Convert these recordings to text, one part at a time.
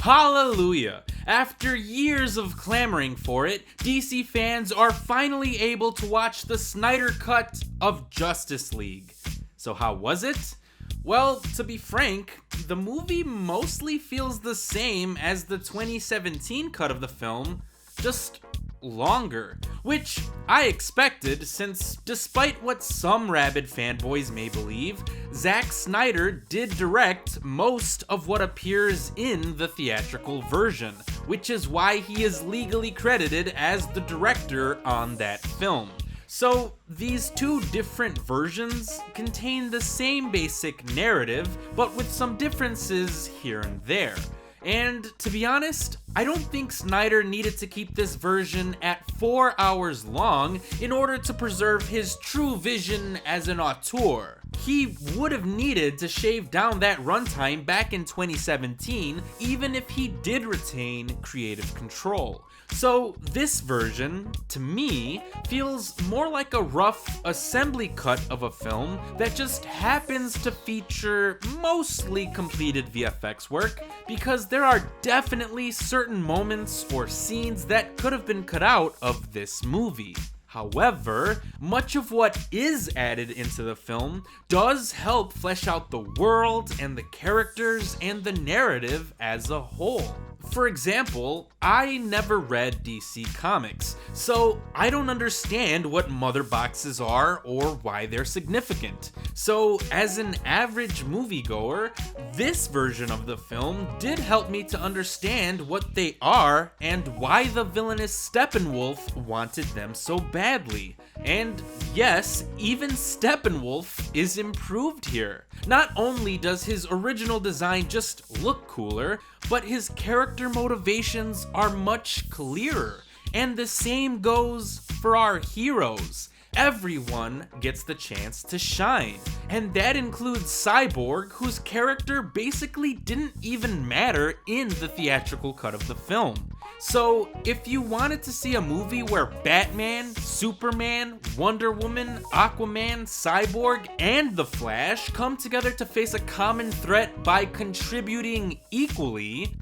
Hallelujah! After years of clamoring for it, DC fans are finally able to watch the Snyder Cut of Justice League. So how was it? Well, to be frank, the movie mostly feels the same as the 2017 cut of the film, just longer, which I expected since despite what some rabid fanboys may believe, Zack Snyder did direct most of what appears in the theatrical version, which is why he is legally credited as the director on that film. So these two different versions contain the same basic narrative, but with some differences here and there. And to be honest, I don't think Snyder needed to keep this version at 4 hours long in order to preserve his true vision as an auteur. He would have needed to shave down that runtime back in 2017, even if he did retain creative control. So this version, to me, feels more like a rough assembly cut of a film that just happens to feature mostly completed VFX work, because there are definitely certain moments or scenes that could have been cut out of this movie. However, much of what is added into the film does help flesh out the world and the characters and the narrative as a whole. For example, I never read DC Comics, so I don't understand what mother boxes are or why they're significant. So as an average moviegoer, this version of the film did help me to understand what they are and why the villainous Steppenwolf wanted them so badly. And yes, even Steppenwolf is improved here. Not only does his original design just look cooler, but his character motivations are much clearer. And the same goes for our heroes. Everyone gets the chance to shine. And that includes Cyborg, whose character basically didn't even matter in the theatrical cut of the film. So, if you wanted to see a movie where Batman, Superman, Wonder Woman, Aquaman, Cyborg, and The Flash come together to face a common threat by contributing equally,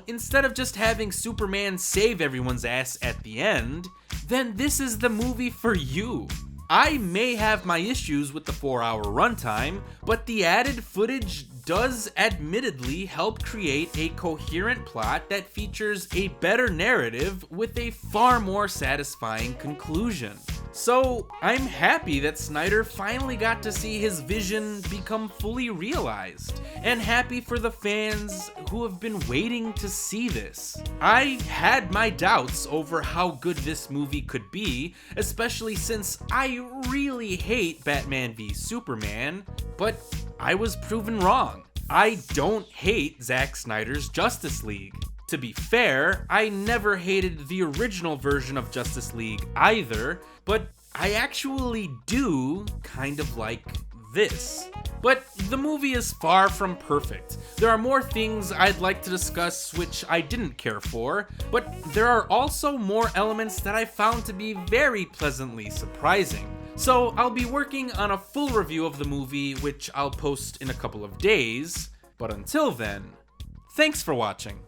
instead of just having Superman save everyone's ass at the end, then this is the movie for you. I may have my issues with the 4-hour runtime, but the added footage does admittedly help create a coherent plot that features a better narrative with a far more satisfying conclusion. So I'm happy that Snyder finally got to see his vision become fully realized, and happy for the fans who have been waiting to see this. I had my doubts over how good this movie could be, especially since I really hate Batman v Superman, but I was proven wrong. I don't hate Zack Snyder's Justice League. To be fair, I never hated the original version of Justice League either, but I actually do kind of like this. But the movie is far from perfect. There are more things I'd like to discuss which I didn't care for, but there are also more elements that I found to be very pleasantly surprising. So I'll be working on a full review of the movie, which I'll post in a couple of days, but until then, thanks for watching.